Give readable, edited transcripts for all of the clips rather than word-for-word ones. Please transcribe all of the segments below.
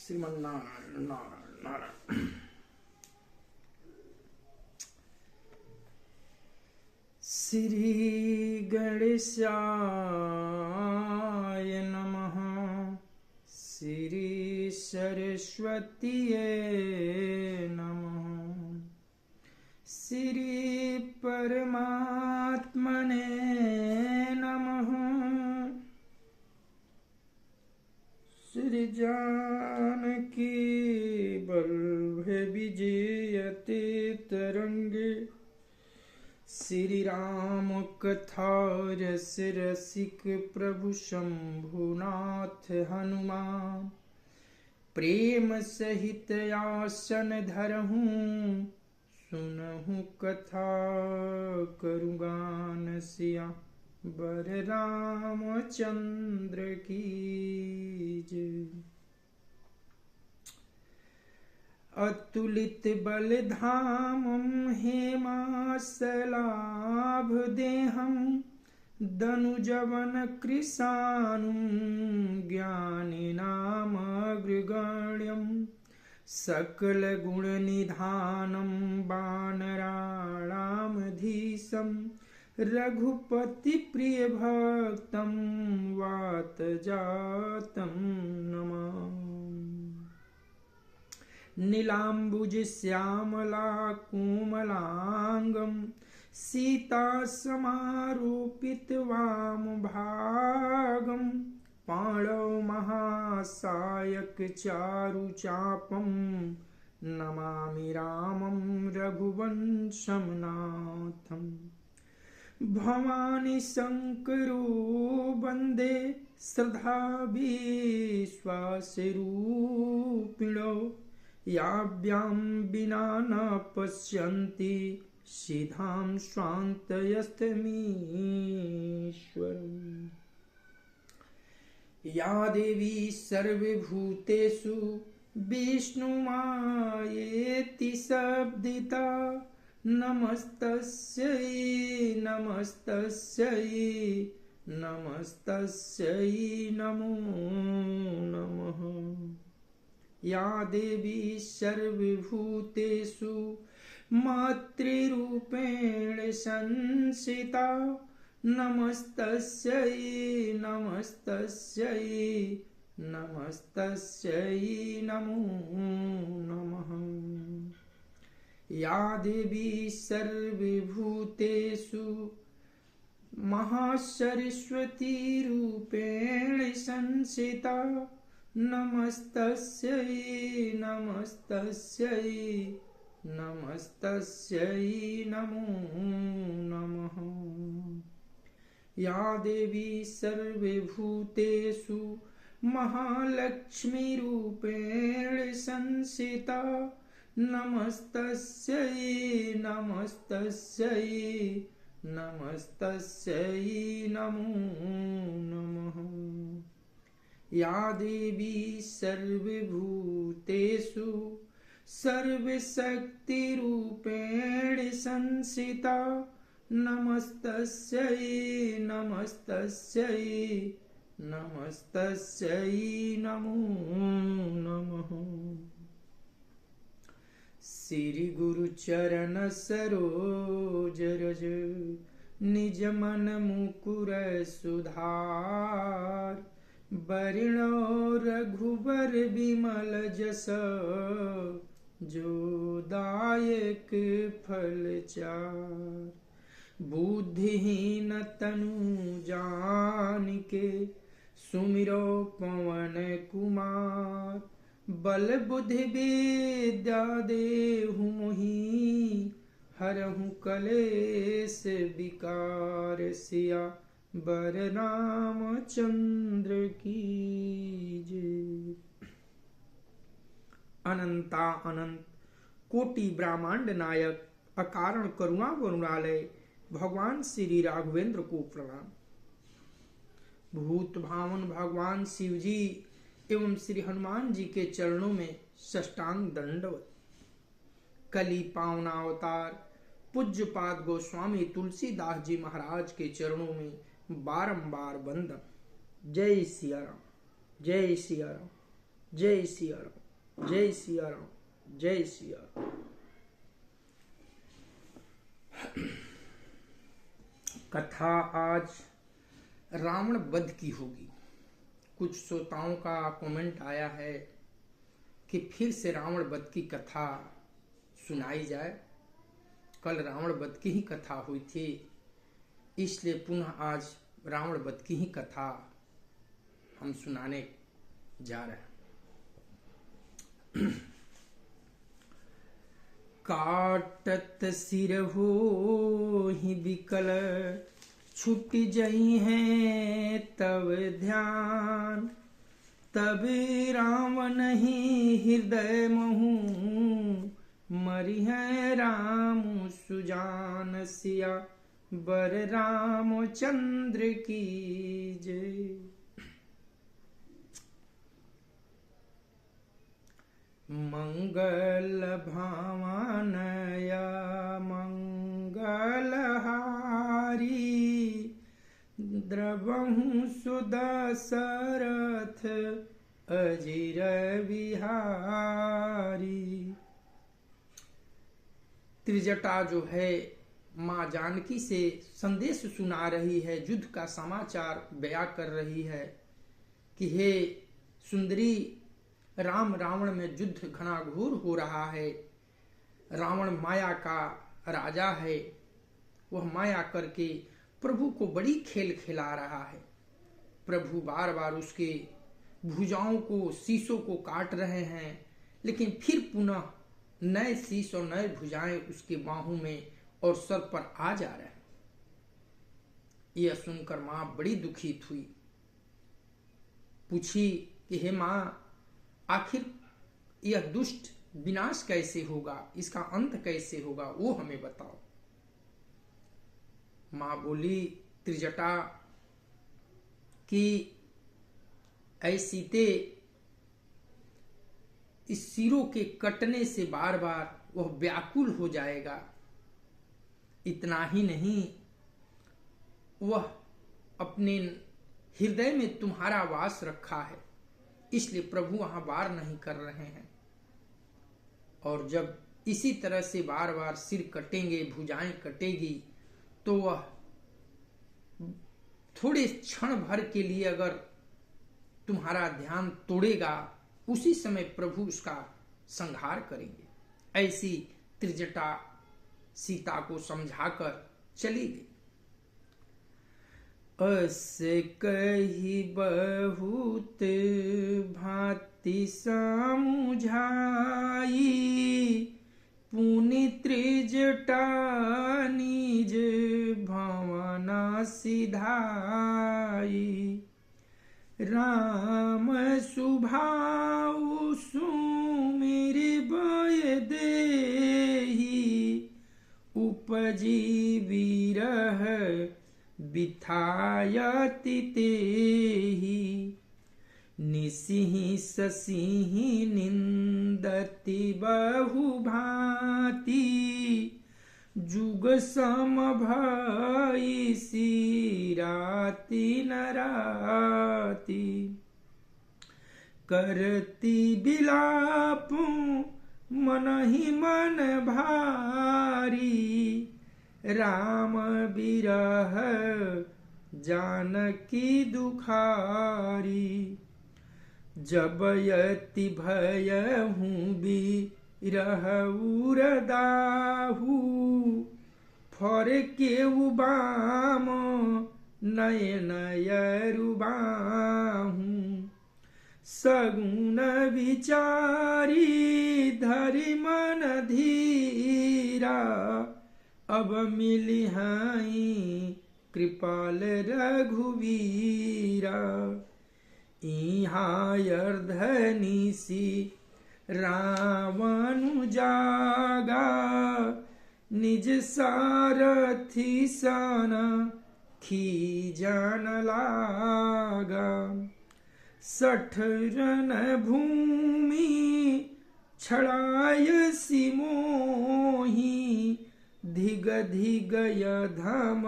श्रीमन्नारायण नारायण नारायण। श्री गणेशाय नमः। श्री सरस्वतीये नमः। श्री परमात्मने नमः। श्री जानकी बल्लभे विजयते तरंगे। श्री राम कथा रस रसिक प्रभु शंभुनाथ हनुमान। प्रेम सहित आसन धरहूँ सुनहु कथा करुगान सिया बर रामचंद्र की जय। अतुलित बल धामं हेमासलाभ देहं। दनुजवन कृशानुं ज्ञानिनामग्रगण्यं। सकल गुण निधानं वानराणामधीशं। रघुपति प्रिय भक्तं वात जातं नमामि। नीलाम्बुज श्यामला कोमलांगं। सीता समारोपित वाम भागं। पाणौ महासायक चारु चापं। नमामि रामं रघुवंशं नाथम्। भवानी शंकरो वंदे श्रद्धा विश्वासरूपिणो। याभ्यां विना न पश्यन्ति सिद्धां स्वान्तयस्तमीश्वरम्। या देवी सर्वभूतेषु विष्णुमायेति शब्दिता। नमस्तस्यै नमस्तस्यै नमस्तस्यै नमो नमः। या देवी सर्वभूतेषु मातृरूपेण संस्थिता। नमस्तस्यै नमस्तस्यै नमस्तस्यै नमो नमः। या देवी सर्वभूतेषु महासरस्वती रूपेण संस्थिता। नमस्तस्यै नमस्तस्यै नमस्तस्यै नमो नमः। या देवी सर्वभूतेषु महालक्ष्मी रूपेण संस्थिता। नमस्तस्यै नमस्तस्यै नमस्तस्यै नमो नमः। या देवी सर्वभूतेषु सर्वशक्तिरूपेण संस्थिता। नमस्तस्यै नमस्तस्यै नमस्तस्यै नमो नमः। श्री गुरु चरण सरोज रज निज मन मुकुर सुधार। बरिणो रघुबर विमल जस जो दायक फल चार। बुद्धिहीन तनु जानिके सुमिरो पवन कुमार। बल बुद्धि विद्या देहु मोहि हरहु कलेश विकार। सिया बर रामचंद्र की जय। अनंता अनंत कोटि ब्रह्मांड नायक अकारण करुणा वरुणालय भगवान श्री राघवेंद्र को प्रणाम। भूत भावन भगवान शिव जी एवं श्री हनुमान जी के चरणों में साष्टांग दंडवत। कली पावना अवतार पूज्यपाद गोस्वामी तुलसीदास जी महाराज के चरणों में बारंबार वंदन। जय सिया राम, जय सिया राम, जय सिया राम। जय सिया राम, जय सिया राम। कथा आज रावण वध की होगी। कुछ श्रोताओं का कमेंट आया है कि फिर से रावण वध की कथा सुनाई जाए। कल रावण वध की ही कथा हुई थी, इसलिए पुनः आज रावण वध की ही कथा हम सुनाने जा रहे हैं। काटत सिर हो ही विकल, छूट जई है तब ध्यान। तब रावण ही हृदय महु, मरि है राम सुजान। सिया बर रामचंद्र की जय। मंगल भावनया मंगलहारी, द्रवहु सुदशरथ अजिर बिहारी। त्रिजटा जो है माँ जानकी से संदेश सुना रही है, युद्ध का समाचार बयां कर रही है कि हे सुंदरी, राम रावण में युद्ध घनाघोर हो रहा है। रावण माया का राजा है, वह माया करके प्रभु को बड़ी खेल खिला रहा है। प्रभु बार बार उसके भुजाओं को, शीशों को काट रहे हैं, लेकिन फिर पुनः नए शीश और नए भुजाएं उसके बाहों में और सर पर आ जा रहे हैं। यह सुनकर मां बड़ी दुखित हुई। पूछी कि हे मां, आखिर यह दुष्ट विनाश कैसे होगा, इसका अंत कैसे होगा, वो हमें बताओ। मां बोली त्रिजटा कि ऐ सीते, इस सिरों के कटने से बार बार वह व्याकुल हो जाएगा। इतना ही नहीं, वह अपने हृदय में तुम्हारा वास रखा है, इसलिए प्रभु वहां वार नहीं कर रहे हैं। और जब इसी तरह से बार बार सिर कटेंगे, भुजाएं कटेगी, तो वह थोड़े क्षण भर के लिए अगर तुम्हारा ध्यान तोड़ेगा, उसी समय प्रभु उसका संहार करेंगे। ऐसी त्रिजटा सीता को समझाकर चली गई। अस कही बहुत भांति समझाई, पुनि त्रिजटा निज भवना सिधाई। राम सुभाउ सुमिर बय देहि, उपजी विरह बिथायति तेहि। निसिहि ससिहि निंदति बहु भांति, जुग सम भई सिराति नराति। करती बिलाप मनहि मन भारी, राम बिरह जानकी दुखारी। जब यति भयहु बिरह उरदाहु, फरकेउ बाम नयन यरुबाहु। सगुन विचारी धरि मन धीरा, अब मिलिहाई कृपाल रघुवीरा। इहाँ अर्धनिसी रावण जागा, निज सारथी सन खीजन लागा। 60 रन भूमि छड़ाय सिमोही, धिग धिग यधम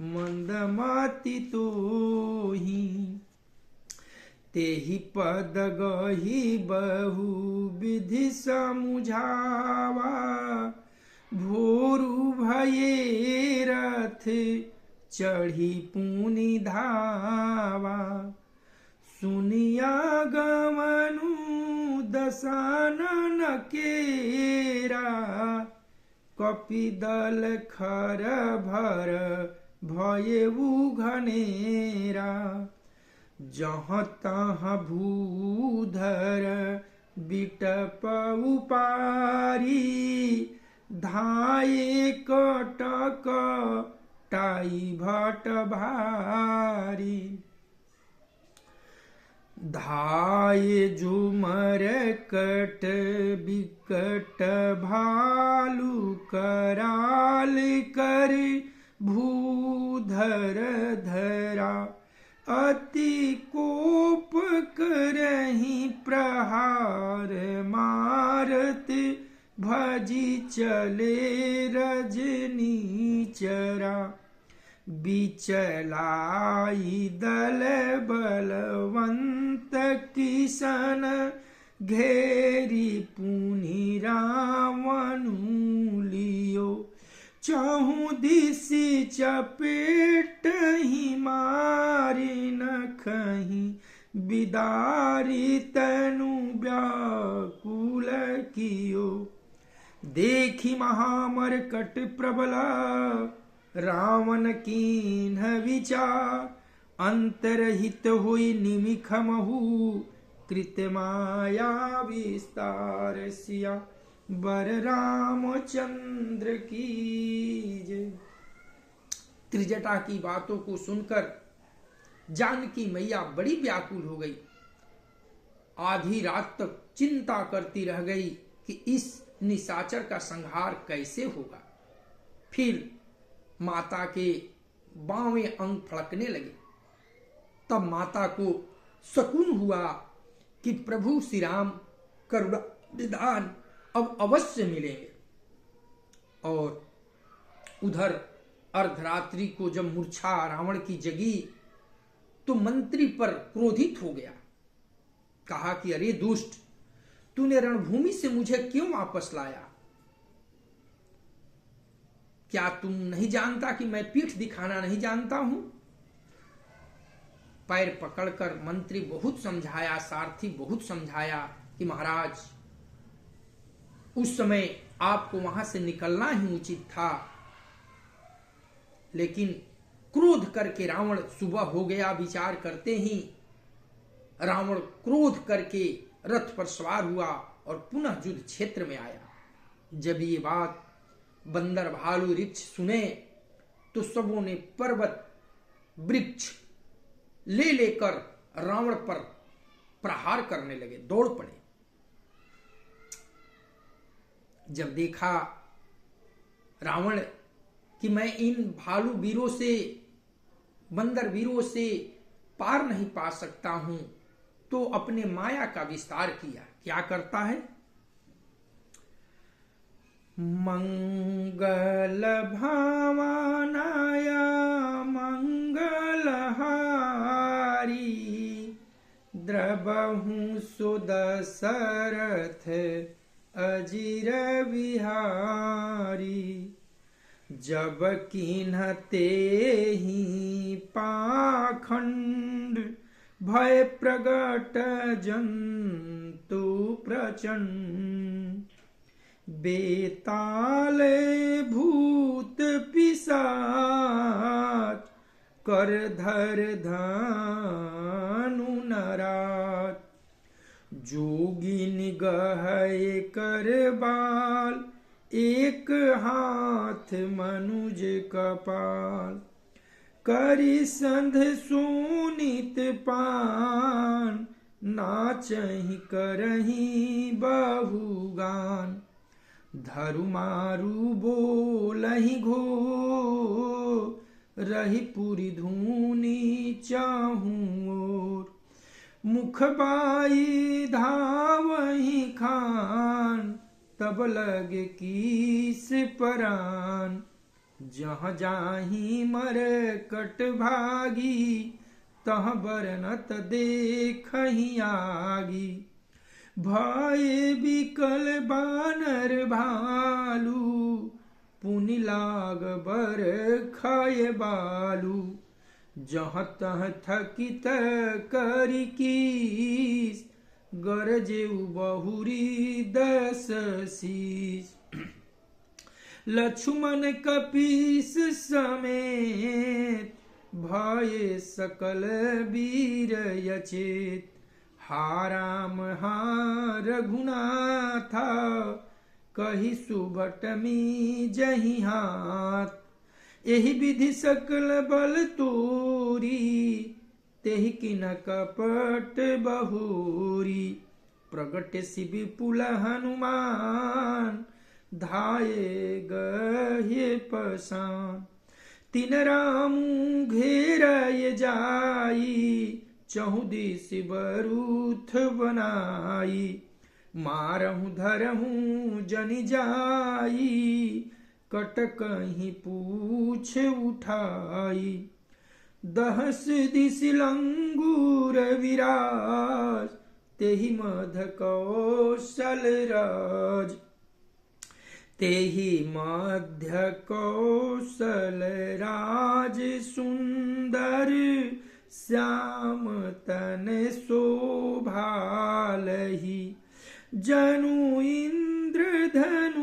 मंदमाति तोही। तेहि पद गही बहु विधि समुझावा, भोरु भये रथ चढ़ी पुनि धावा। सुनिया गमनु दसानन केरा, कपिदल खर भर भयउ घनेरा। जहाँ तहाँ भूधर बिटप उपारी, धाये कटक टाई भट भारी। धाये झुमर कट बिकट भालू, कराल कर भूधर धरा। अति कोप करहि प्रहार मारत, भजी चले रजनी चरा। बिचलाई दल बलवंत किसन, घेरी पुनि रावणु लियो। चहु दिशि चपेट ही मारी, नखहि बिदारी तनु व्याकुल कियो। देखी महामरकट प्रबल, रावण कीन्ह विचार। अंतरहित हुई निमिख महु, कृत माया विस्तार। सिया बर रामचंद्र की जय। त्रिजटा की बातों को सुनकर जानकी मैया बड़ी व्याकुल हो गई। आधी रात तक चिंता करती रह गई कि इस निशाचर का संहार कैसे होगा। फिर माता के बावें अंग फड़कने लगे। तब माता को सकून हुआ कि प्रभु श्री राम करुणा निधान अब अवश्य मिलेंगे। और उधर अर्धरात्रि को जब मूर्छा रावण की जगी तो मंत्री पर क्रोधित हो गया। कहा कि अरे दुष्ट, तूने रणभूमि से मुझे क्यों वापस लाया? क्या तुम नहीं जानता कि मैं पीठ दिखाना नहीं जानता हूं? पैर पकड़कर मंत्री बहुत समझाया, सारथी बहुत समझाया कि महाराज, उस समय आपको वहां से निकलना ही उचित था। लेकिन क्रोध करके रावण सुबह हो गया। विचार करते ही रावण क्रोध करके रथ पर सवार हुआ और पुनः युद्ध क्षेत्र में आया। जब ये बात बंदर भालू वृक्ष सुने तो सबों ने पर्वत वृक्ष ले लेकर रावण पर प्रहार करने लगे, दौड़ पड़े। जब देखा रावण कि मैं इन भालू वीरों से, बंदर वीरों से पार नहीं पा सकता हूं, तो अपने माया का विस्तार किया। क्या करता है? मंगल भावनाया मंगलहारी, द्रबहु सुदशरथ अजिर विहारी। जब किन्हते ही पाखंड, भय प्रगट जंतु प्रचंड। बेताले भूत पिशाच, कर धर धनु नरात। जोगिन गहे कर बाल, एक हाथ मनुज कपाल। करि संध सुनित पान, नाचहि करहि बहुगान। धरु मारु बोलहि घोर, रही पुरी धूनी चाहूं ओर। मुख बाई धावहि खान, तब लगे कीस परान। जहाँ जाहि मर कट भागी, तह बरनत देखहि आगी। भय बिकल बानर भालू, पुनि लाग बर खय बालू। जहाँ तह थकित करि कीस, गरजेउ बहुरी 10 शीस। लक्ष्मण कपीस समेत, भये सकल वीर अचेत। हा राम हा रघुनाथा, कहि सुभटमी जहि हाथ। एहि विधि सकल बल तोरी, तेहि किन कपट बहुरी। प्रगट सि विपुल हनुमान, धाये गहे पसान। तिन रामू घेरय जाई, चहुदिस बरूथ बनाई। मारहु धरहु जनि जाई, कटकहि पूछ उठाई। 10 दिस लंगूर विराज, तेहि मध कौशल राज। तेहि मध्य कौशल राज, सुंदर श्याम तन शोभालहि। जनु इंद्रधनुष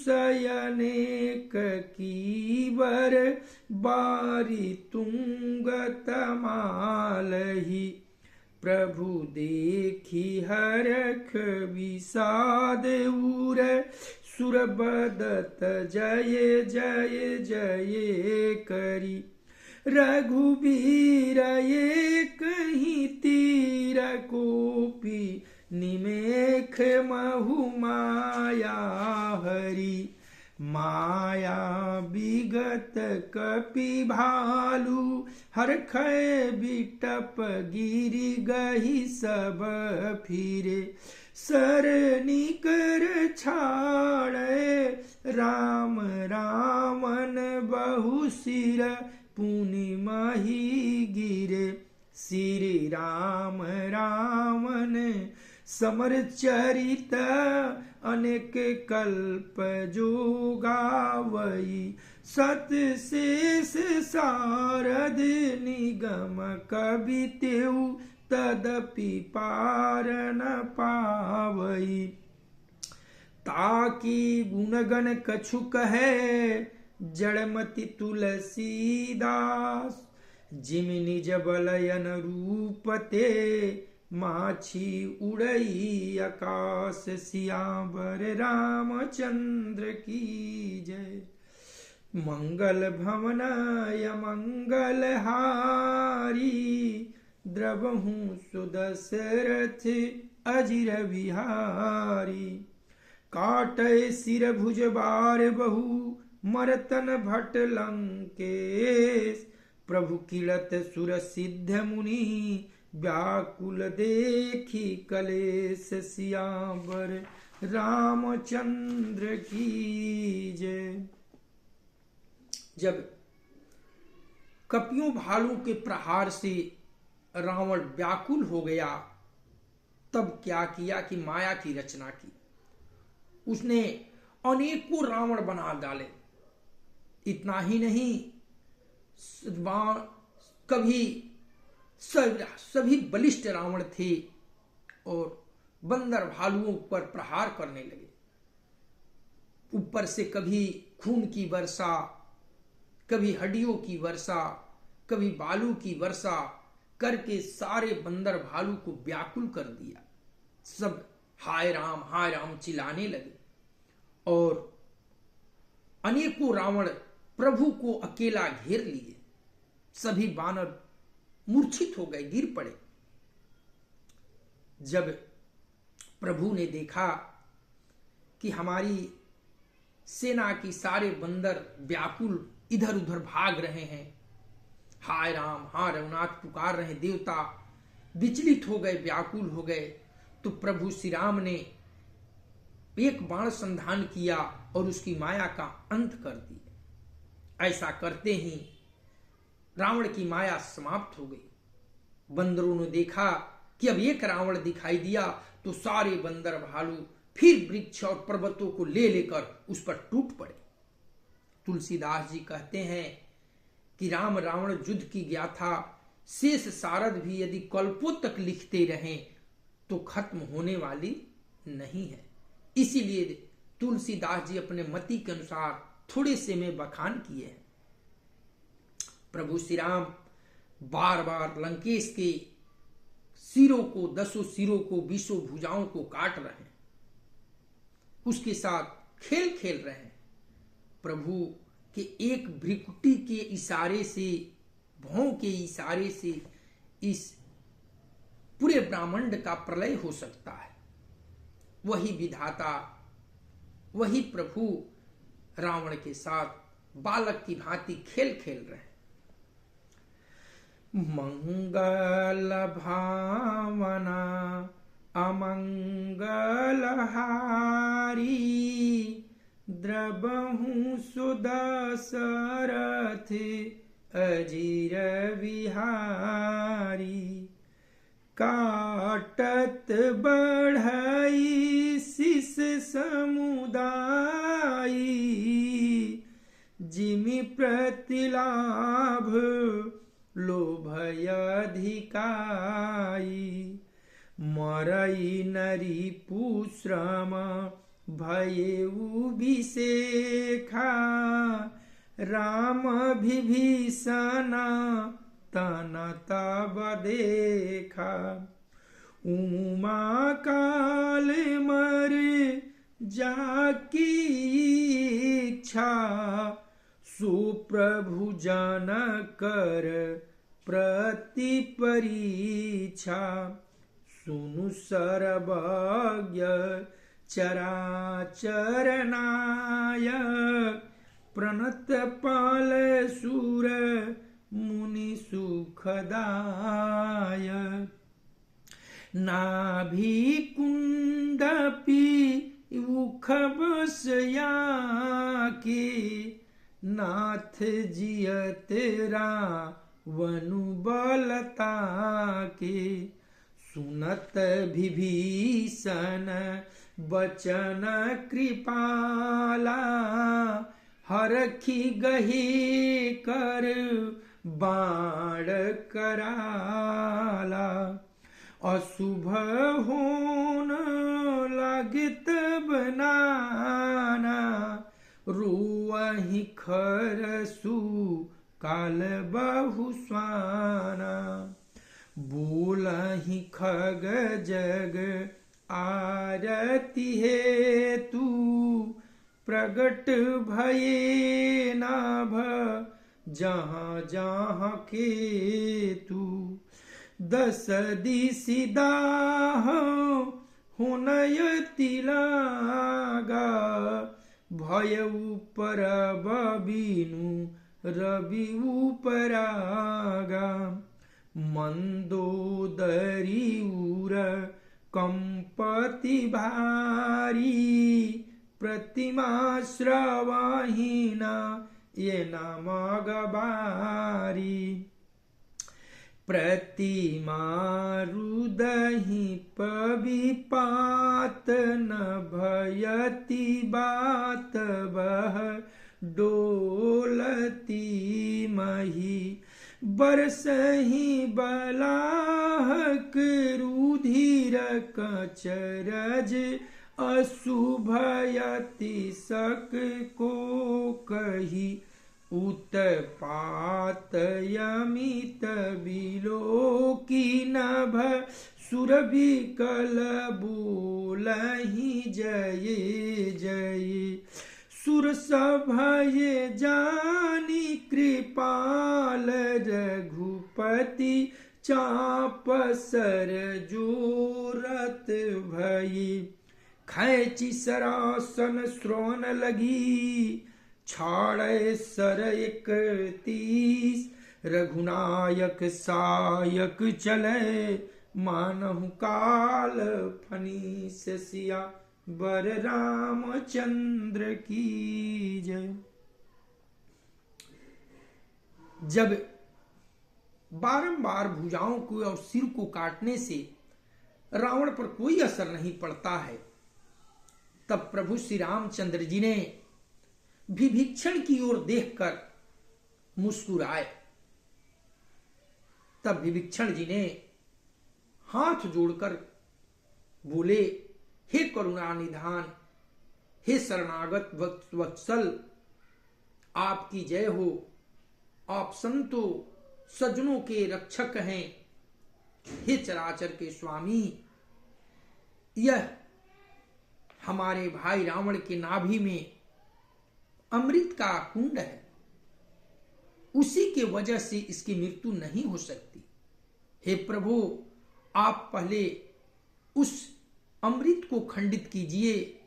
अनेक कीवर, बारी तुंग तमालहि। प्रभु देखि हरख विषाद उर, सुर बदत जय जय जय करी। रघुबीर एकहि तीर कोपी, निमेख महु माया हरि। माया विगत कपि भालू, हरखय बिटप गिरि गहि सब फिरे। सरनिकर छाड़े, राम रावण बहु सिर, पुनि मही गिरे। श्री राम रावण समर चरित, अनेक कल्प जो गावई। सत शेष सारद निगम कवि तेउ, तदपि पार न पावई। ताकि गुणगण कछु कहे, जड़मति तुलसीदास। जिमि निज बलयन रूप ते, माछी उड़ई आकाश। सियावर रामचंद्र की जय। मंगल भवन मंगल हारी, द्रवहु सुदशरथ अजिर बिहारी। काटय सिर भुज बार बहु, मरतन भट लंकेश। प्रभु किलत सुर सिद्ध मुनि, व्याकुल देखी कलेश। सियावर रामचंद्र की जय। जब कपियों भालू के प्रहार से रावण व्याकुल हो गया, तब क्या किया कि माया की रचना की। उसने अनेकों रावण बना डाले। इतना ही नहीं, कभी सभी बलिष्ठ रावण थे और बंदर भालुओं पर प्रहार करने लगे। ऊपर से कभी खून की वर्षा, कभी हड्डियों की वर्षा, कभी बालू की वर्षा करके सारे बंदर भालू को व्याकुल कर दिया। सब हाय राम चिल्लाने लगे और अनेकों रावण प्रभु को अकेला घेर लिए। सभी बानर मूर्छित हो गए, गिर पड़े। जब प्रभु ने देखा कि हमारी सेना की सारे बंदर व्याकुल इधर उधर भाग रहे हैं, हाय राम हा रघुनाथ पुकार रहे, देवता विचलित हो गए, व्याकुल हो गए, तो प्रभु श्री राम ने एक बाण संधान किया और उसकी माया का अंत कर दिया। ऐसा करते ही रावण की माया समाप्त हो गई। बंदरों ने देखा कि अब एक रावण दिखाई दिया तो सारे बंदर भालू फिर वृक्ष और पर्वतों को ले लेकर उस पर टूट पड़े। तुलसीदास जी कहते हैं कि राम रावण युद्ध की गाथा शेष सारद भी यदि कल्पों तक लिखते रहें तो खत्म होने वाली नहीं है। इसीलिए तुलसीदास जी अपने मति के अनुसार थोड़े से में बखान किए हैं। प्रभु श्री राम बार बार लंकेश के सिरों को, 10 सिरों को, 20 भुजाओं को काट रहे हैं, उसके साथ खेल खेल रहे हैं। प्रभु के एक भ्रिकुटी के इशारे से, भौं के इशारे से इस पूरे ब्रह्मांड का प्रलय हो सकता है। वही विधाता, वही प्रभु रावण के साथ बालक की भांति खेल खेल रहे हैं। मंगल भावना अमंगलहारी द्रबहु सुदशरथ अजीर विहारी काटत बढ़ई शिष समुदायी जिमि प्रतिलाभ लोभय अधिकाई मरई नरी पुश्रम भयेउ विशेखा राम विभीषण तन तब देखा उमा काल मर जाकी इच्छा सुप्रभु जन कर प्रति परीक्षा सुनु सर्वज्ञ चराचर नायक प्रणत पाल सुर मुनि सुखदायक नाभि कुंडपी उख बसया के नाथ जियत रावनु बलता के सुनत विभीषण बचन कृपाला हरखी गही कर बाण कराला अशुभ होन लागित बनाना रुआहि खरसु काल बहुस्वाना बोलहि खग जग आरती हेतु प्रगट भये नाभ जहाँ जहाँ केतु 10 दिसि दाह हुनयति लागा भय ऊपर बबिनु रवि उपरागा मंदोदरी उर कंपति भारी प्रतिमा श्रवहीना ये नमगबारी प्रतिमा रुदहि पविपात न भयति बात बह डोलती मही बरसहि बलाहक रुधिर कचरज अशुभयति सक को कही उत्पात यमित बिलोकी नभ सुरभि कल बोलहि जय जय सुर सभय जानी कृपाल रघुपति चाप सर जोरत भई खैची सरासन श्रवण लगी छाड़े सर 31 रघुनायक सायक चले मानहु काल फनीस सिया बर रामचंद्र की जय। जब बारंबार भुजाओं को और सिर को काटने से रावण पर कोई असर नहीं पड़ता है। तब प्रभु श्री रामचंद्र जी ने विभीषण की ओर देखकर मुस्कुराए। तब विभीषण जी ने हाथ जोड़कर बोले, हे करुणा निधान, हे शरणागत वत्सल, आपकी जय हो। आप संतों सज्जनों के रक्षक हैं। हे चराचर के स्वामी, यह हमारे भाई रावण के नाभि में अमृत का कुंड है, उसी के वजह से इसकी मृत्यु नहीं हो सकती। हे प्रभु, आप पहले उस अमृत को खंडित कीजिए,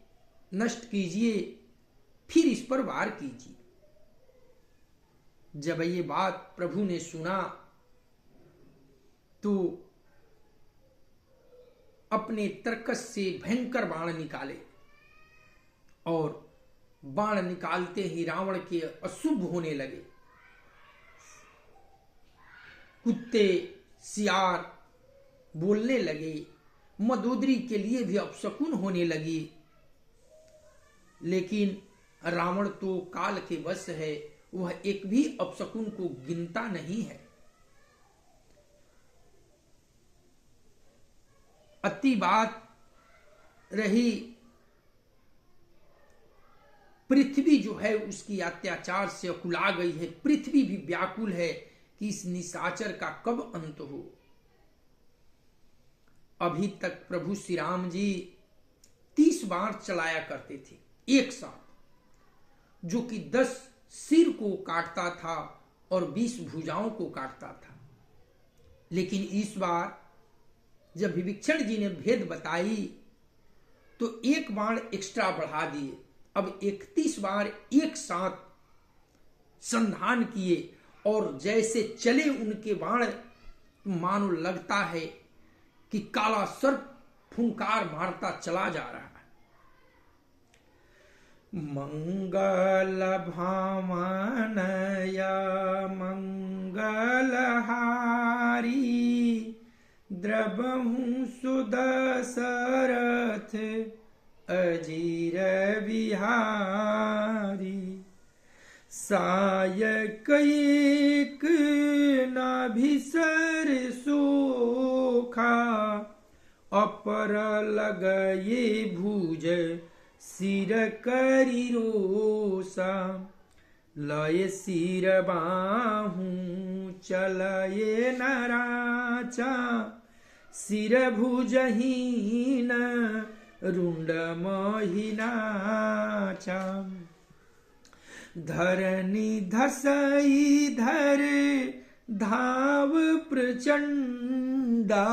नष्ट कीजिए, फिर इस पर वार कीजिए। जब ये बात प्रभु ने सुना तो अपने तरकस से भयंकर बाण निकाले और बाण निकालते ही रावण के अशुभ होने लगे। कुत्ते सियार बोलने लगे, मदोदरी के लिए भी अपशकुन होने लगी। लेकिन रावण तो काल के वश है, वह एक भी अपशकुन को गिनता नहीं है। अति बात रही पृथ्वी जो है उसकी अत्याचार से अकुला गई है। पृथ्वी भी व्याकुल है कि इस निशाचर का कब अंत हो। अभी तक प्रभु श्री राम जी 30 बार चलाया करते थे एक साथ, जो कि 10 सिर को काटता था और 20 भुजाओं को काटता था। लेकिन इस बार जब विभीषण जी ने भेद बताई तो एक बाण एक्स्ट्रा बढ़ा दिए। अब 31 बार एक साथ संधान किए और जैसे चले उनके बाण, मानो लगता है कि काला सर्प फुंकार मारता चला जा रहा है। मंगल भामनया मंगलहारी, द्रवहु सुदशरथ अजीर बिहारी। सायक एक नाभिसर सोखा, अपर लगये भुज सिर करी रोसा। लय सिर बाहू चलये नराचा, सिर भुजहीन रुंड मोहिनाचा। धरनी धसई धर धाव प्रचंडा,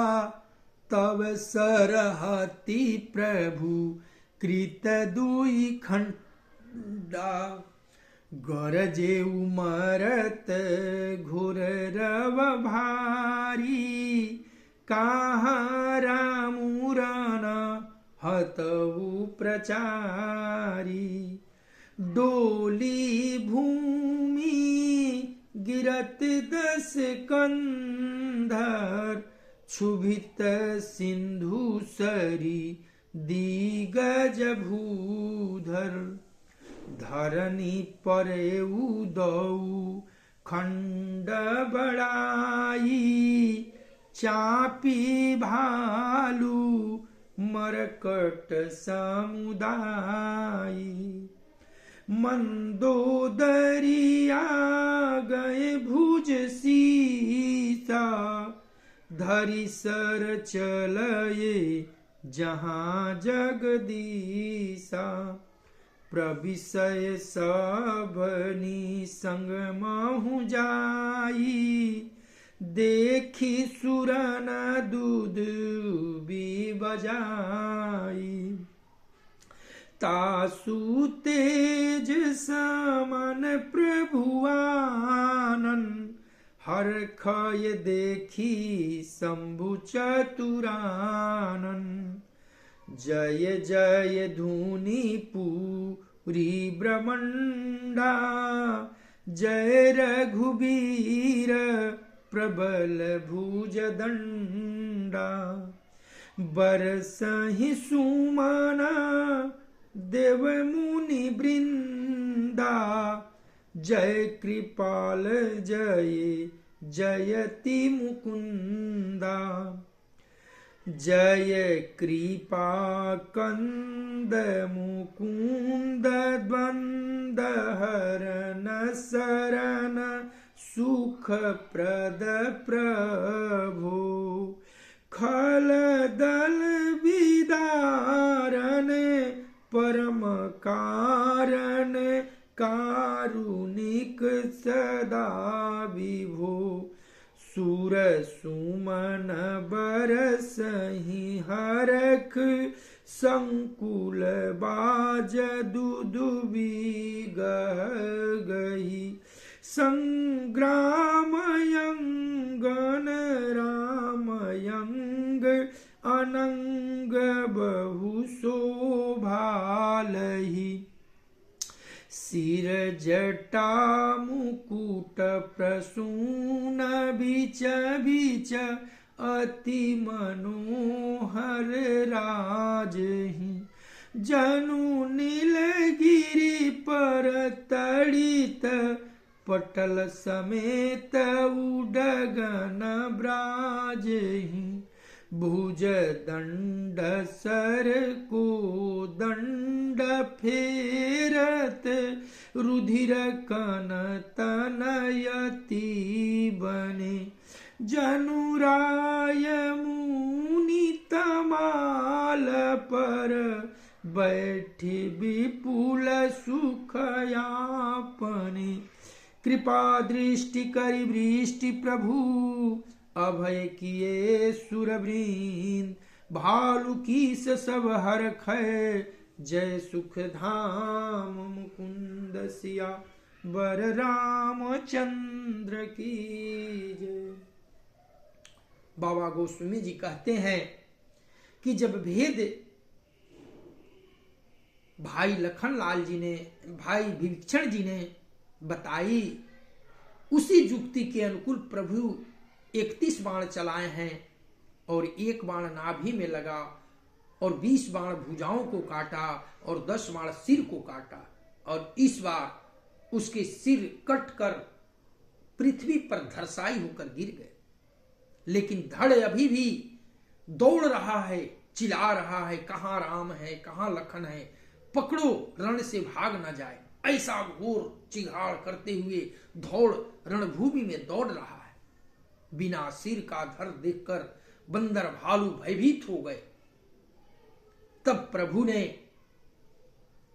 तव सरहति प्रभु कृत दुई खंडा। गरजे उमरत घोर रव भारी, कहाँ रामुरन हतऊ प्रचारी। डोली भूमि गिरत 10 कंधर, क्षुभित सिंधु सरी दिगज भूधर। धरनी परे उदऊ खंड बड़ाई, चापी भालू मरकट समुदाई। मंदोदरिया गए भुज सीसा, धरि सर चलये जहाँ जगदीसा। प्रविशय सबनी संग महु जाई, देखी सुरन दूध भी बजाई। तासु तेज समन प्रभुआनन, हरखय देखी शंभु चतुरानन। जय जय धुनि पूरी ब्रह्मंडा, जय रघुबीर प्रबल भुज दंडा। बरसहि सुमना देव मुनि वृंदा, जय कृपाल जय जयति मुकुंदा। जय कृपा कंद मुकुंद द्वंद हरन शरण सुख प्रद प्रभु। खल दल विदारन परम कारण, कारुणिक सदा विभो। सुर सुमन बरसहि हरख, संकुल बाज दुदुबी गह गही। संग्राम यंगन रामयंग, अनंग बहु शोभालहि। सिर जटा मुकुट प्रसून बिच बिच, अति मनोहर राजहि। जनु नीलगिरि पर तड़ित, पटल समेत उडगन ब्राजहि। भुज दंड सर को दंड फेरत, रुधिर कन तनयति बने। जनुराय मुनि तमाल पर, बैठी विपुल सुख यापने। कृपा दृष्टि करि वृष्टि प्रभु, अभय किए सुरवृंद। भालु कीस सब हरखै, जय सुख धाम मुकुंद सिया वर रामचंद्र की जय। बाबा गोस्वामी जी कहते हैं कि जब भेद भाई लखनलाल जी ने, भाई विभीषण जी ने बताई, उसी युक्ति के अनुकूल प्रभु 31 बाण चलाए हैं, और एक बाण नाभि में लगा, और 20 बाण भुजाओं को काटा, और 10 बाण सिर को काटा। और इस बार उसके सिर कट कर पृथ्वी पर धरसाई होकर गिर गए। लेकिन धड़ अभी भी दौड़ रहा है, चिल्ला रहा है, कहां राम है, कहां लखन है, पकड़ो, रण से भाग न जाए। ऐसा घोर चिघाड़ करते हुए दौड़ रणभूमि में दौड़ रहा है। बिना सिर का धड़ देखकर बंदर भालू भयभीत हो गए। तब प्रभु ने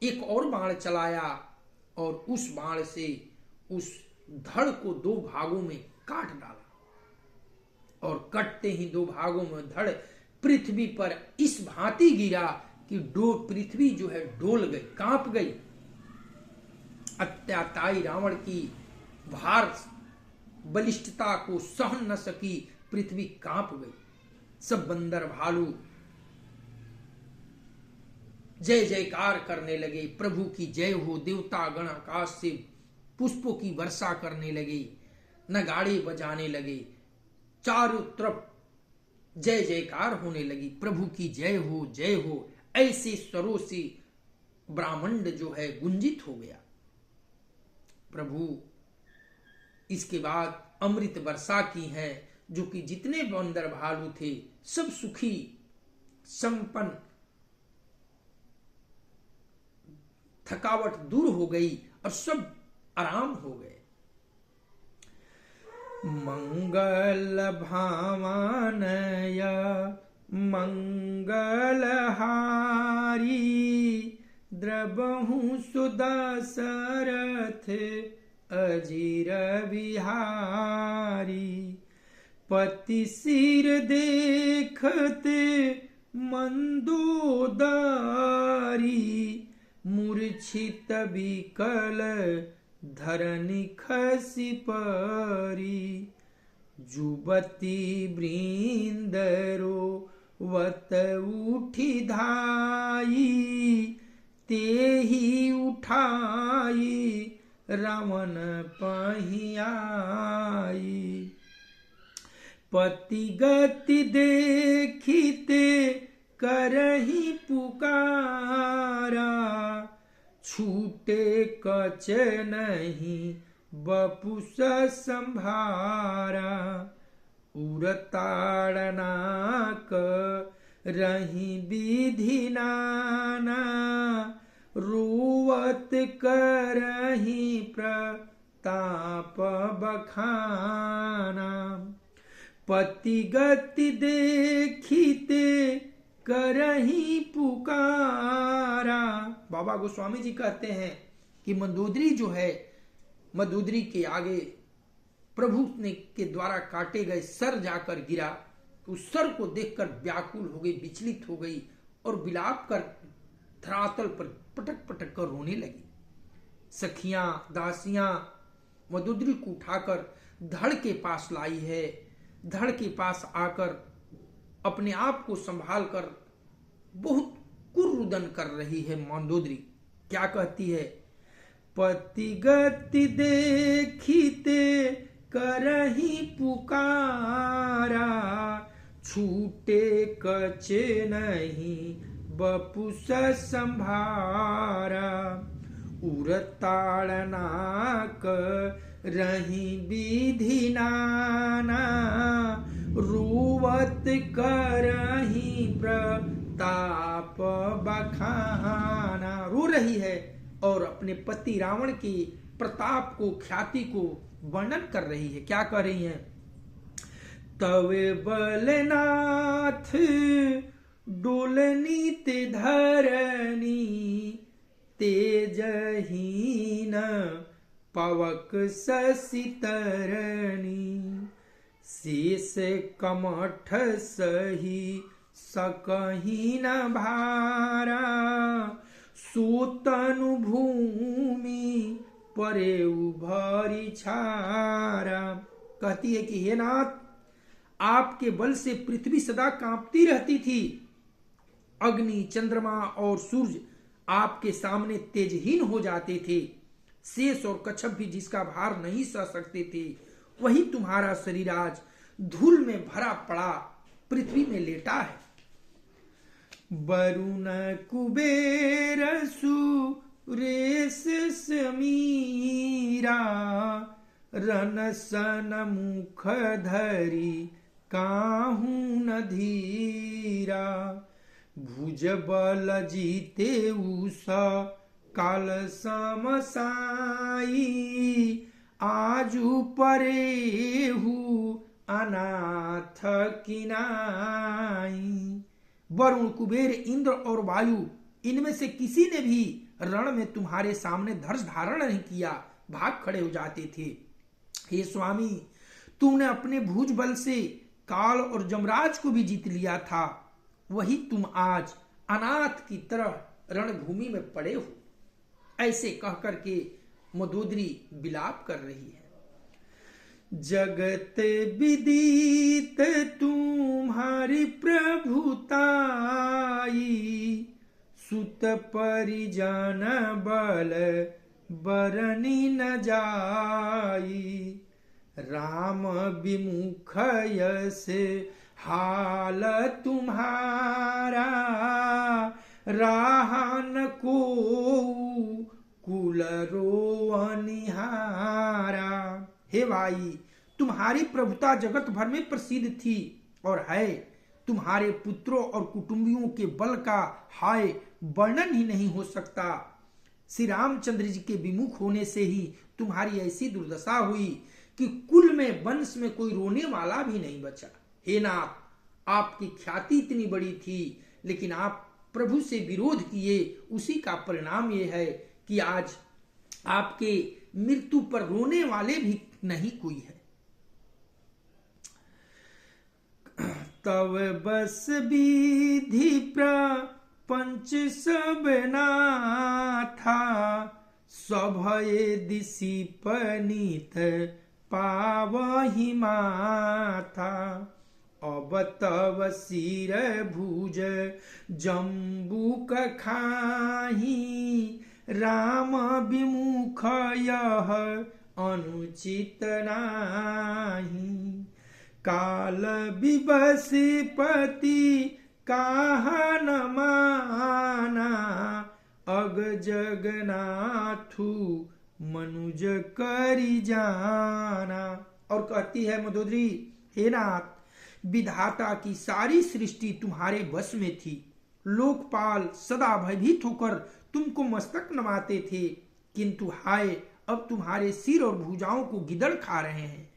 एक और बाण चलाया, और उस बाण से उस धड़ को 2 भागों में काट डाला, और कटते ही 2 भागों में धड़ पृथ्वी पर इस भांति गिरा कि पृथ्वी जो है डोल गई, कांप गई। अत्याचारी रावण की भार बलिष्ठता को सहन न सकी, पृथ्वी कांप गई। सब बंदर भालू जय जयकार करने लगे, प्रभु की जय हो। देवता गण आकाश से पुष्पों की वर्षा करने लगे, नगाड़े बजाने लगे, चारों तरफ जय जयकार होने लगी, प्रभु की जय हो, जय हो। ऐसे स्वरों से ब्रह्मांड जो है गुंजित हो गया। प्रभु इसके बाद अमृत वर्षा की है, जो कि जितने बंदर भालू थे सब सुखी संपन्न, थकावट दूर हो गई और सब आराम हो गए। मंगल भावनय मंगलहारी, द्रबहु सुदशरथ अजीर बिहारी। पति सिर देखते मंदोदरी, मूर्छित विकल धरनी खसी परी। जुबती वृंदरो वत उठी धाई, तेहि उठाई रावण पहियाई। पति गति देखिते करही पुकारा, छूटे कछ नहीं बपुस संभारा। उरताड़ना रही विधि नाना, रोवत करही प्रताप बखाना। पति गति देखिते करही पुकारा। बाबा गोस्वामी जी कहते हैं कि मंदोदरी जो है, मंदोदरी के आगे प्रभु ने के द्वारा काटे गए सर जाकर गिरा, तो उस सर को देखकर व्याकुल हो गई, विचलित हो गई और विलाप कर धरातल पर पटक पटक कर रोने लगी। सखियां दासियां मंदोदरी को उठाकर धड़ के पास लाई है। धड़ के पास आकर अपने आप को संभाल कर बहुत कुरुदन कर रही है मंदोदरी। क्या कहती है? पति गति देखिते करही पुकारा, छूटे कचे नहीं बपुस संभारा। उरताड़ना रही विधि नाना, रोवत करही प्रताप बखाना। रो रही है और अपने पति रावण की प्रताप को, ख्याति को वर्णन कर रही है। क्या कर रही है? तवे बलनाथ डोलनी ते धरनी, तेजहीन पवक ससितरणी। शेष कमठ सही सकही न भारा, सोतनु भूमि परे उभरी छारा। कहती है कि हे नाथ, आपके बल से पृथ्वी सदा कांपती रहती थी। अग्नि, चंद्रमा और सूर्य आपके सामने तेजहीन हो जाते थे। शेष और कच्छप भी जिसका भार नहीं सह सकते थे, वही तुम्हारा शरीर आज धूल में भरा पड़ा पृथ्वी में लेटा है। वरुण कुबेर सुरेश समीरा, रन सन मुख धरी काहू न धीरा। भुज बल जीते उषा काल समसाई, आजू परेहू अनाथ किनाई। वरुण, कुबेर, इंद्र और वायु, इनमें से किसी ने भी रण में तुम्हारे सामने धर्ष धारण नहीं किया, भाग खड़े हो जाते थे। हे स्वामी, तुमने अपने भुज बल से काल और जमराज को भी जीत लिया था, वही तुम आज अनाथ की तरह रणभूमि में पड़े हो। ऐसे कहकर के मंदोदरी विलाप कर रही है। जगत विदित तुम्हारी प्रभुताई, सुत परिजन बल बरनी न जाई। राम विमुख यस हाल तुम्हारा, राहन को कुल रोअनिहारा। हे भाई, तुम्हारी प्रभुता जगत भर में प्रसिद्ध थी और है। तुम्हारे पुत्रों और कुटुंबियों के बल का हाय वर्णन ही नहीं हो सकता। श्री रामचंद्र जी के विमुख होने से ही तुम्हारी ऐसी दुर्दशा हुई कि कुल में, वंश में कोई रोने वाला भी नहीं बचा। हे नाथ, आपकी ख्याति इतनी बड़ी थी, लेकिन आप प्रभु से विरोध किए, उसी का परिणाम यह है कि आज आपके मृत्यु पर रोने वाले भी नहीं कोई है। तव बस विधि प्रपंच सब नाथा, सभये दिशि पनीत पावहि माथा। अब तव सिर भुज जम्बूक खाही, राम विमुख यह अनुचित नाही। काल बिबस पति काहा न माना, अग जगनाथु मनुज करि जाना। और कहती है मंदोदरी, हे नाथ, विधाता की सारी सृष्टि तुम्हारे बस में थी। लोकपाल सदा भयभीत होकर तुमको मस्तक नवाते थे, किंतु हाय, अब तुम्हारे सिर और भुजाओं को गिदड़ खा रहे हैं।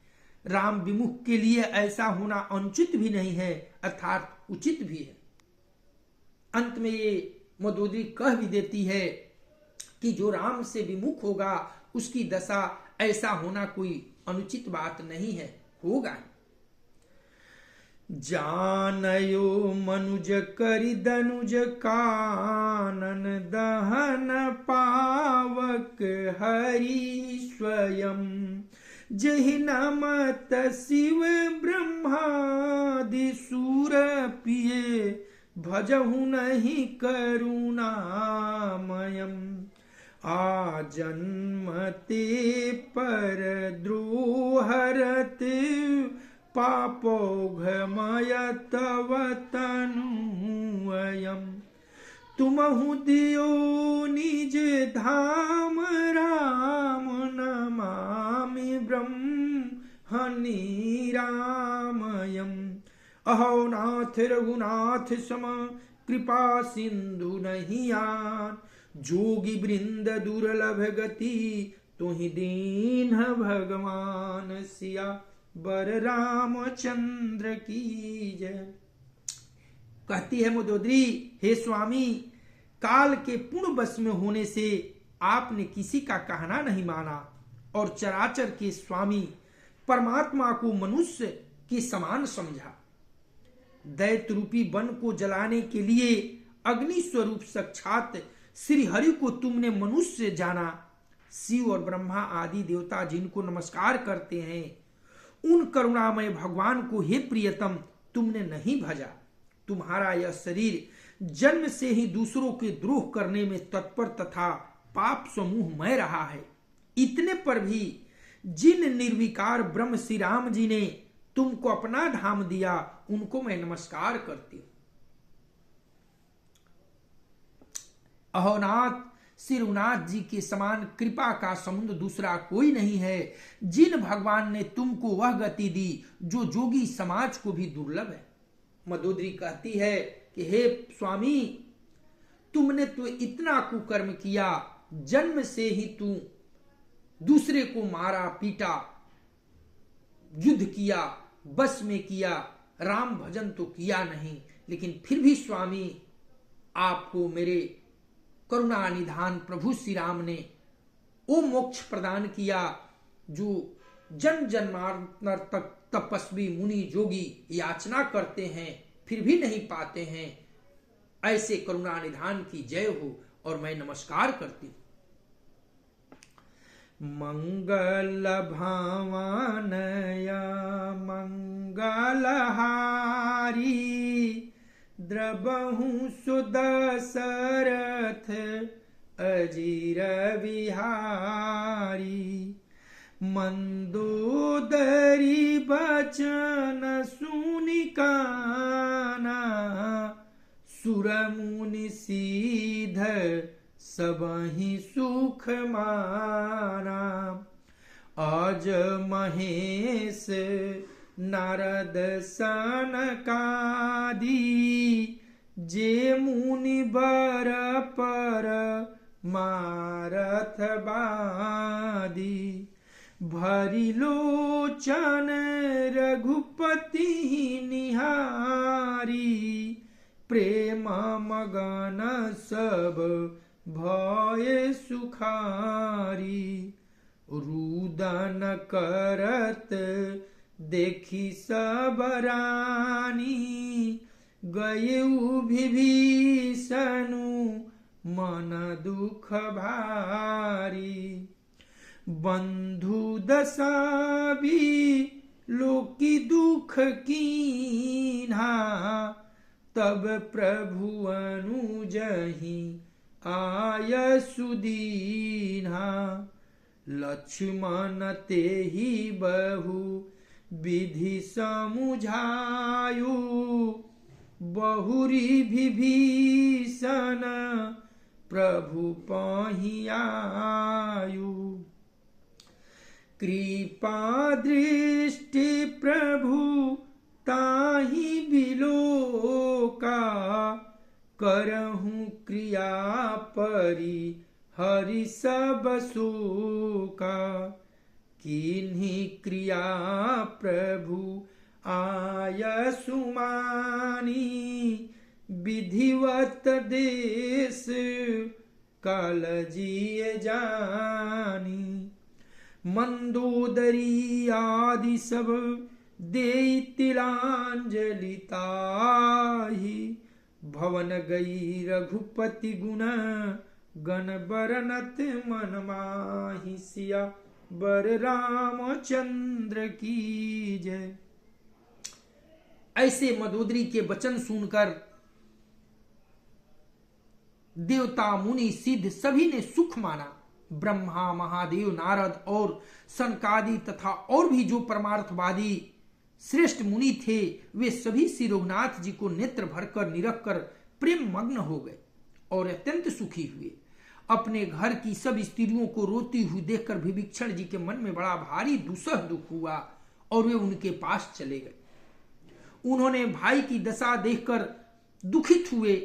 राम विमुख के लिए ऐसा होना अनुचित भी नहीं है, अर्थात उचित भी है। अंत में ये मंदोदरी कह भी देती है कि जो राम से विमुख होगा उसकी दशा ऐसा होना कोई अनुचित बात नहीं है, होगा। जानयो मनुज करि दनुज कानन दहन पावक हरि स्वयं, जहि नमत शिव ब्रह्मादि सूर पिए, भजहु नहीं करुणामयम्। आ जन्मते पर द्रोहरत पापौघमय तव तनुअयम्। तुमहु दियो निज धाम, राम नमामि ब्रह्मणि रामयम्। अहो नाथ रघुनाथ सम, कृपा सिंधु नहीं आन, जोगी वृंद दुर्लभ गति, तुहि दीन भगवान। सिया बर रामचंद्र की जय। कहती है मंदोदरी, हे स्वामी, काल के पूर्ण वश में होने से आपने किसी का कहना नहीं माना और चराचर के स्वामी परमात्मा को मनुष्य के समान समझा। दैत्य रूपी वन को जलाने के लिए अग्नि स्वरूप साक्षात श्री हरि को तुमने मनुष्य जाना। शिव और ब्रह्मा आदि देवता जिनको नमस्कार करते हैं, उन करुणामय भगवान को हे प्रियतम तुमने नहीं भजा। तुम्हारा यह शरीर जन्म से ही दूसरों के द्रोह करने में तत्पर तथा पाप समूहमय रहा है। इतने पर भी जिन निर्विकार ब्रह्म श्री राम जी ने तुमको अपना धाम दिया, उनको मैं नमस्कार करती हूं। अहोनाथ श्री रघुनाथ जी के समान कृपा का समुद्र दूसरा कोई नहीं है, जिन भगवान ने तुमको वह गति दी जो जोगी समाज को भी दुर्लभ है। मंदोदरी कहती है कि हे स्वामी, तुमने तो इतना कुकर्म किया, जन्म से ही तू दूसरे को मारा पीटा, युद्ध किया, बस में किया, राम भजन तो किया नहीं, लेकिन फिर भी स्वामी आपको मेरे करुणा निधान प्रभु श्री राम ने वो मोक्ष प्रदान किया जो जन्म जन्मांतर तक तपस्वी मुनि जोगी याचना करते हैं फिर भी नहीं पाते हैं। ऐसे करुणा निधान की जय हो और मैं नमस्कार करती हूं। मंगल भावनया मंगलहारी, द्रबहु सुदशरथ अजीर विहारी। मंदोदरी बचन सुनिकाना, सुरमुनि सीध सबहि सुख माना। आज महेश नारद सनकादि, जे मुनि बर पर मारथ बादी। भरी लोचन रघुपति निहारी, प्रेम मगन सब भय सुखारी। रुदन करत देखी सब रानी, गयउ विभीषणु मन दुख भारी। बंधु दशा भी लोकी दुख कीन्हा, तब प्रभु अनुजहि आय सुदीन्हा। लक्ष्मण तेहि बहु विधि समुझायु बहुरी विभीषण प्रभु पहियायु। कृपा दृष्टि प्रभु ताहि बिलोका करहूँ क्रिया परि हरि सब शोका। किन्हीं क्रिया प्रभु आय सुमानी विधिवत देश काल जिय जानी। मंदोदरी आदि सब देई तिलांजलि ताहि भवन गई रघुपति गुण गण बरनत मन माहि। सिया बर रामचंद्र की जय। ऐसे मंदोदरी के वचन सुनकर देवता मुनि सिद्ध सभी ने सुख माना। ब्रह्मा महादेव नारद और सनकादि तथा और भी जो परमार्थवादी श्रेष्ठ मुनि थे वे सभी श्री रघुनाथ जी को नेत्र भरकर निरख कर प्रेम मग्न हो गए और अत्यंत सुखी हुए। अपने घर की सब स्त्रियों को रोती हुई देखकर विभीषण जी के मन में बड़ा भारी दुसह दुख हुआ और वे उनके पास चले गए। उन्होंने भाई की दशा देखकर दुखित हुए।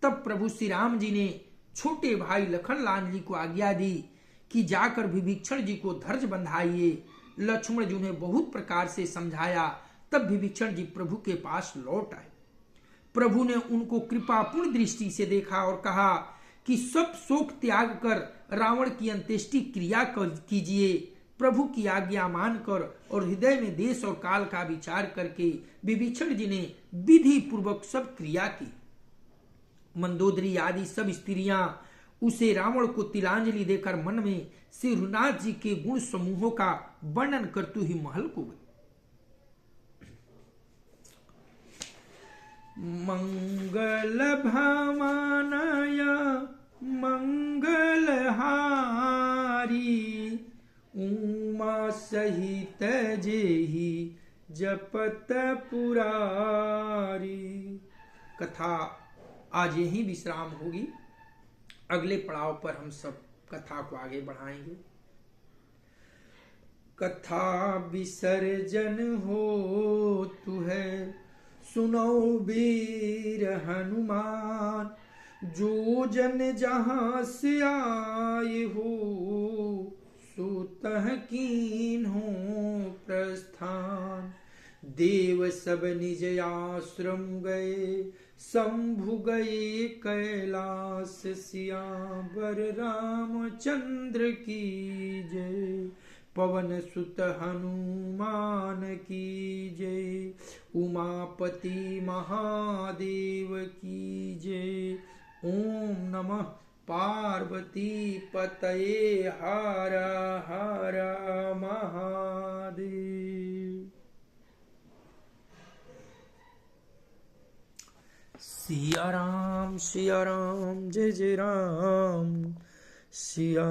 तब प्रभु श्री राम जी ने छोटे भाई लखनलाल जी को आज्ञा दी कि जाकर विभीषण जी को धर्ज बंधाइए। लक्ष्मण जी उन्हें बहुत प्रकार से समझाया। तब विभीषण जी प्रभु के पास लौट आए। प्रभु ने उनको कृपापूर्ण दृष्टि से देखा और कहा कि सब शोक त्याग कर रावण की अंत्येष्टि क्रिया कीजिए। प्रभु की आज्ञा मानकर और हृदय में देश और काल का विचार करके विभीषण जी ने विधि पूर्वक सब क्रिया की। मंदोदरी आदि सब स्त्रियां उसे रावण को तिलांजलि देकर मन में श्री रघुनाथ जी के गुण समूहों का वर्णन करते ही महल को गई। मंगल भामानय मंगलहारी उमा सहित जेहि जपत पुरारी। कथा आज यही विश्राम होगी। अगले पड़ाव पर हम सब कथा को आगे बढ़ाएंगे। कथा विसर्जन हो तु है सुनो वीर हनुमान। जो जन जहां से आए हो सुतह कीन हो प्रस्थान। देव सब निज आश्रम गए शंभु गए कैलाश। सियावर रामचंद्र की जय। पवन सुत हनुमान की जय। उमापति महादेव की जय। ओम नमः पार्वती पतये हर हर महादेव। सिया राम जय जय राम। सिया